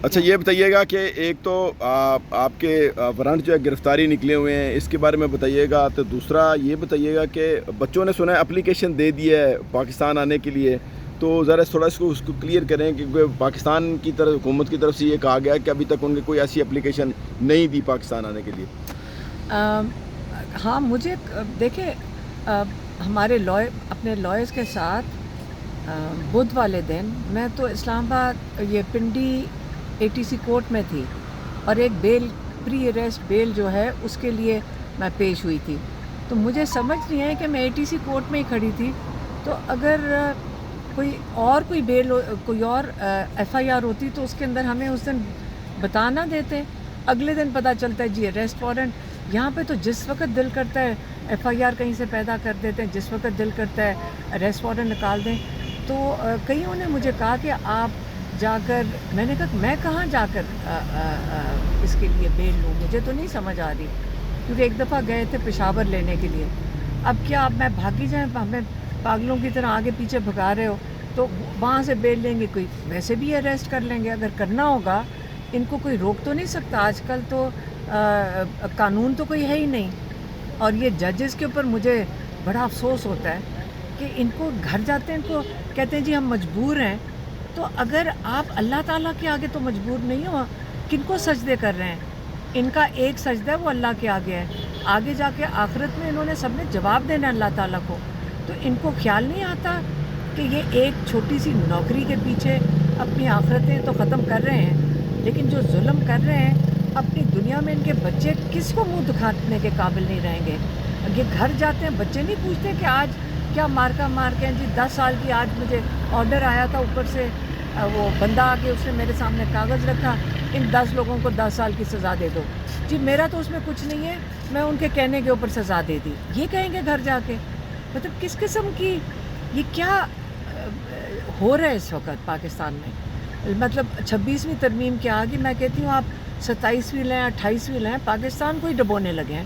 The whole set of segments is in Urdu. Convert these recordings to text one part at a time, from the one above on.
اچھا یہ بتائیے گا کہ ایک تو آپ کے وارنٹ جو ہے گرفتاری نکلے ہوئے ہیں، اس کے بارے میں بتائیے گا. تو دوسرا یہ بتائیے گا کہ بچوں نے سنا ہے اپلیکیشن دے دی ہے پاکستان آنے کے لیے، تو ذرا تھوڑا اس کو کلیئر کریں کہ پاکستان کی طرف حکومت کی طرف سے یہ کہا گیا کہ ابھی تک ان نے کوئی ایسی اپلیکیشن نہیں دی پاکستان آنے کے لیے. ہاں مجھے دیکھیں ہمارے اپنے لائرز کے ساتھ بدھ والے دن میں تو اسلام آباد یہ پنڈی ATC کورٹ میں تھی اور ایک بیل پری اریسٹ بیل جو ہے اس کے لیے میں پیش ہوئی تھی. تو مجھے سمجھ نہیں ہے کہ میں ATC کورٹ میں ہی کھڑی تھی، تو اگر کوئی بیل کوئی اور FIR ہوتی تو اس کے اندر ہمیں اس دن بتا نہ دیتے. اگلے دن پتہ چلتا ہے جی اریسٹ وارنٹ. یہاں پہ تو جس وقت دل کرتا ہے FIR کہیں سے پیدا کر دیتے ہیں، جس وقت دل کرتا ہے اریسٹ وارنٹ نکال دیں. تو کئیوں نے مجھے کہا کہ آپ جا کر، میں نے کہا کہ میں کہاں جا کر اس کے لیے بیل لوں، مجھے تو نہیں سمجھ آ رہی، کیونکہ ایک دفعہ گئے تھے پشاور لینے کے لیے. اب کیا اب میں بھاگی جائیں، ہمیں پاگلوں کی طرح آگے پیچھے بھگا رہے ہو، تو وہاں سے بیل لیں گے، کوئی ویسے بھی اریسٹ کر لیں گے. اگر کرنا ہوگا ان کو کوئی روک تو نہیں سکتا. آج کل تو قانون تو کوئی ہے ہی نہیں. اور یہ ججز کے اوپر مجھے بڑا افسوس ہوتا ہے کہ ان کو گھر جاتے ہیں، ان کو کہتے ہیں جی ہم مجبور ہیں. تو اگر آپ اللہ تعالیٰ کے آگے تو مجبور نہیں ہو، کن کو سجدے کر رہے ہیں؟ ان کا ایک سجدہ ہے وہ اللہ کے آگے ہے، آگے جا کے آخرت میں انہوں نے سب نے جواب دینا اللہ تعالیٰ کو. تو ان کو خیال نہیں آتا کہ یہ ایک چھوٹی سی نوکری کے پیچھے اپنی آخرتیں تو ختم کر رہے ہیں، لیکن جو ظلم کر رہے ہیں اپنی دنیا میں ان کے بچے کس کو منہ دکھانے کے قابل نہیں رہیں گے. یہ گھر جاتے ہیں، بچے نہیں پوچھتے کہ آج کیا مارکا مار کے جی 10 سال کی آج مجھے آرڈر آیا تھا، اوپر سے وہ بندہ آ کے اس نے میرے سامنے کاغذ رکھا، ان 10 لوگوں کو 10 سال کی سزا دے دو. جی میرا تو اس میں کچھ نہیں ہے، میں ان کے کہنے کے اوپر سزا دے دی. یہ کہیں گے گھر جا کے. مطلب کس قسم کی یہ کیا ہو رہا ہے اس وقت پاکستان میں؟ مطلب 26ویں ترمیم کے آگے میں کہتی ہوں آپ 27ویں لیں 28ویں لیں، پاکستان کو ہی ڈبونے لگے ہیں.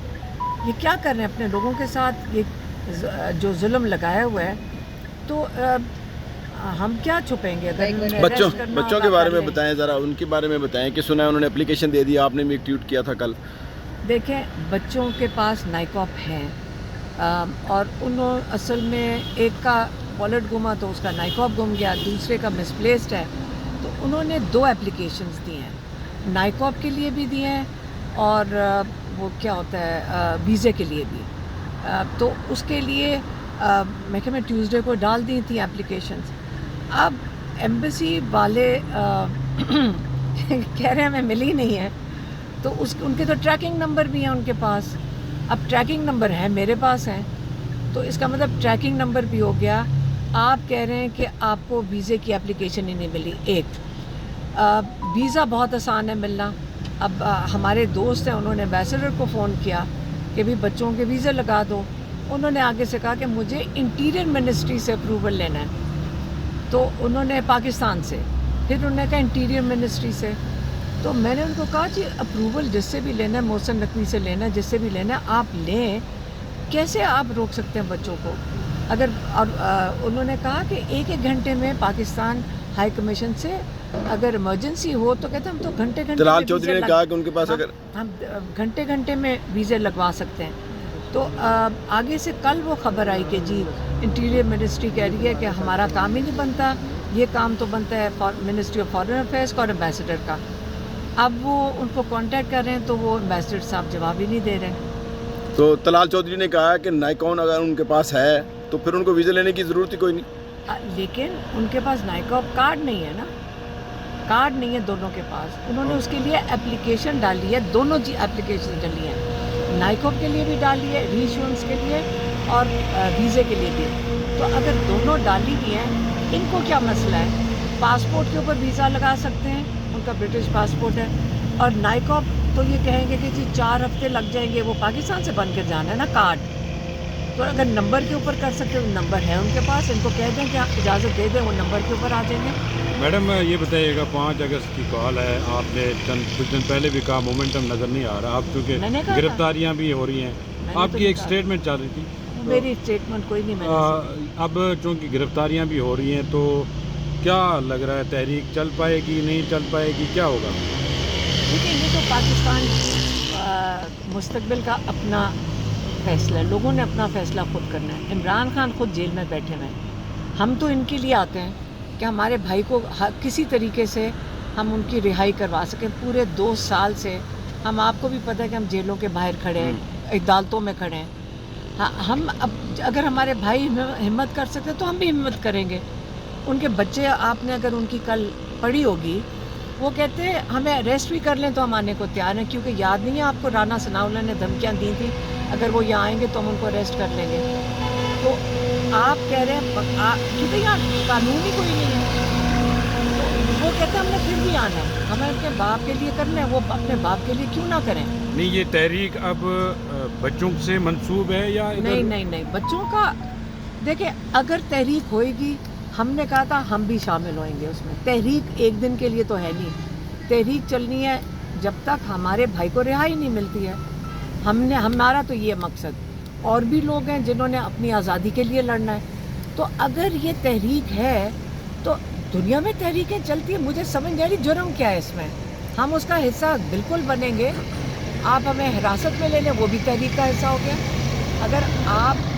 یہ کیا کر رہے ہیں اپنے لوگوں کے ساتھ؟ یہ جو ظلم لگایا ہوا ہے، تو ہم کیا چھپیں گے؟ اگر بچوں کے بارے میں بتائیں، ذرا ان کے بارے میں بتائیں کہ سنا ہے انہوں نے اپلیکیشن دے دی، آپ نے بھی ایک ٹویٹ کیا تھا کل. دیکھیں بچوں کے پاس نائکاپ ہیں، اور انہوں اصل میں ایک کا والٹ گما تو اس کا نائکاپ گم گیا، دوسرے کا مسپلیسڈ ہے. تو انہوں نے 2 اپلیکیشنز دی ہیں، نائکاپ کے لیے بھی دی ہیں اور وہ کیا ہوتا ہے ویزے کے لیے بھی. تو اس کے لیے میں ٹیوزڈے کو ڈال دی تھی اپلیکیشنز. اب ایمبیسی والے کہہ رہے ہیں ہمیں ملی نہیں ہے، تو ان کے تو ٹریکنگ نمبر بھی ہیں ان کے پاس. اب ٹریکنگ نمبر ہے میرے پاس ہیں، تو اس کا مطلب ٹریکنگ نمبر بھی ہو گیا. آپ کہہ رہے ہیں کہ آپ کو ویزے کی اپلیکیشن ہی نہیں ملی. ایک ویزا بہت آسان ہے ملنا. اب ہمارے دوست ہیں، انہوں نے ایمبیسڈر کو فون کیا کہ بھی بچوں کے ویزے لگا دو. انہوں نے آگے سے کہا کہ مجھے انٹیریئر منسٹری سے اپروول لینا ہے. تو انہوں نے پاکستان سے، پھر انہوں نے کہا انٹیریئر منسٹری سے. تو میں نے ان کو کہا جی اپروول جس سے بھی لینا ہے، محسن نقوی سے لینا ہے، جس سے بھی لینا ہے آپ لیں، کیسے آپ روک سکتے ہیں بچوں کو؟ اگر اور انہوں نے کہا کہ 1 گھنٹے میں پاکستان ہائی کمیشن سے اگر ایمرجنسی ہو تو کہتے ہیں ہم تو گھنٹے طلال چودھری نے کہا کہ ان کے پاس اگر ہم گھنٹے میں ویزے لگوا سکتے ہیں. تو آگے سے کل وہ خبر آئی کہ جی انٹیریئر منسٹری کہہ رہی ہے کہ ہمارا کام ہی نہیں بنتا، یہ کام تو بنتا ہے منسٹری آف فارن افیئرس کا اور ایمبیسڈر کا. اب وہ ان کو کانٹیکٹ کر رہے ہیں تو وہ ایمبیسڈر صاحب جواب ہی نہیں دے رہے ہیں. تو طلال چودھری نے کہا کہ نائکون اگر ان کے پاس ہے تو پھر ان کو ویزا لینے کی ضرورت ہی کوئی نہیں. لیکن ان کے پاس نائکاپ کارڈ نہیں ہے نا، کارڈ نہیں ہے دونوں کے پاس. انہوں نے اس کے لیے اپلیکیشن ڈالی ہے، دونوں اپلیکیشن ڈالی ہیں، نائکاپ کے لیے بھی ڈالی ہے، ری ایشورنس کے لیے اور ویزے کے لیے بھی. تو اگر دونوں ڈالی ہوئی ہیں، ان کو کیا مسئلہ ہے؟ پاسپورٹ کے اوپر ویزا لگا سکتے ہیں، ان کا برٹش پاسپورٹ ہے. اور نائکاپ تو یہ کہیں گے کہ جی 4 ہفتے لگ جائیں گے، وہ پاکستان سے بن کر جانا ہے نا کارڈ. تو اگر نمبر کے اوپر کر سکتے ہیں، نمبر ہے ان کے پاس، ان کو کہہ دیں کہ آپ اجازت دے دیں، وہ نمبر کے اوپر آ جائیں گے. میڈم یہ بتائیے گا 5 اگست کی کال ہے، آپ نے کچھ دن پہلے بھی کہا مومنٹم نظر نہیں آ رہا، آپ کیونکہ گرفتاریاں بھی ہو رہی ہیں، آپ کی ایک اسٹیٹمنٹ چل رہی تھی. میری اسٹیٹمنٹ کوئی نہیں. اب چونکہ گرفتاریاں بھی ہو رہی ہیں تو کیا لگ رہا ہے تحریک چل پائے گی نہیں چل پائے گی, کیا ہوگا؟ دیکھیں یہ تو پاکستان مستقبل کا اپنا فیصلہ ہے, لوگوں نے اپنا فیصلہ خود کرنا ہے. عمران خان خود جیل میں بیٹھے ہوئے ہیں, ہم تو ان کے لیے آتے ہیں کہ ہمارے بھائی کو کسی طریقے سے ہم ان کی رہائی کروا سکیں. پورے 2 سال سے ہم, آپ کو بھی پتہ ہے کہ ہم جیلوں کے باہر کھڑے ہیں, عدالتوں میں کھڑے ہیں. ہم اب اگر ہمارے بھائی ہمت کر سکتے تو ہم بھی ہمت کریں گے. ان کے بچے, آپ نے اگر ان کی کل پڑھی ہوگی, وہ کہتے ہیں ہمیں اریسٹ بھی کر لیں تو ہم آنے کو تیار ہیں, کیونکہ یاد نہیں ہے آپ کو رانا ثناءاللہ نے دھمکیاں دی تھیں اگر وہ یہاں آئیں گے تو ہم ان کو اریسٹ کر لیں گے. تو آپ کہہ رہے ہیں کیونکہ یہاں قانون ہی کوئی نہیں ہے, تو وہ کہتے ہیں ہم نے پھر بھی آنا ہے, ہمیں اپنے باپ کے لیے کرنا ہے, وہ اپنے باپ کے لیے کیوں نہ کریں. نہیں, یہ تحریک اب بچوں سے منسوب ہے یا نہیں, بچوں کا دیکھیں, اگر تحریک ہوئے گی, ہم نے کہا تھا ہم بھی شامل ہوئیں گے اس میں. تحریک ایک دن کے لیے تو ہے نہیں, تحریک چلنی ہے جب تک ہمارے بھائی کو رہائی نہیں ملتی ہے. ہمارا تو یہ مقصد, اور بھی لوگ ہیں جنہوں نے اپنی آزادی کے لیے لڑنا ہے. تو اگر یہ تحریک ہے تو دنیا میں تحریکیں چلتی ہیں, مجھے سمجھ نہیں آ رہی جرم کیا ہے اس میں. ہم اس کا حصہ بالکل بنیں گے. آپ ہمیں حراست میں لے لیں, وہ بھی تحریک کا حصہ ہو گیا. اگر آپ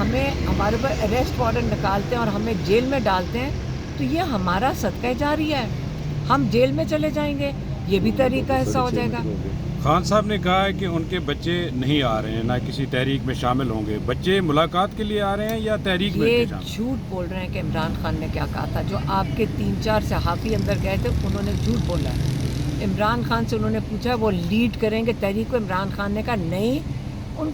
ہمارے پر اریسٹ وارنٹ نکالتے ہیں اور ہمیں جیل میں ڈالتے ہیں تو یہ ہمارا صدقہ جاری ہے. ہم جیل میں چلے جائیں گے, یہ بھی تحریک کا حصہ ہو جائے گا. خان صاحب نے کہا ہے کہ ان کے بچے نہیں آ رہے ہیں, نہ کسی تحریک میں شامل ہوں گے. بچے ملاقات کے لیے آ رہے ہیں یا تحریک میں؟ یہ جھوٹ بول رہے ہیں کہ عمران خان نے کیا کہا تھا. جو آپ کے 3-4 صحافی اندر گئے تھے انہوں نے جھوٹ بولا ہے. عمران خان سے انہوں نے پوچھا وہ لیڈ کریں گے تحریک کو, عمران خان نے کہا نہیں,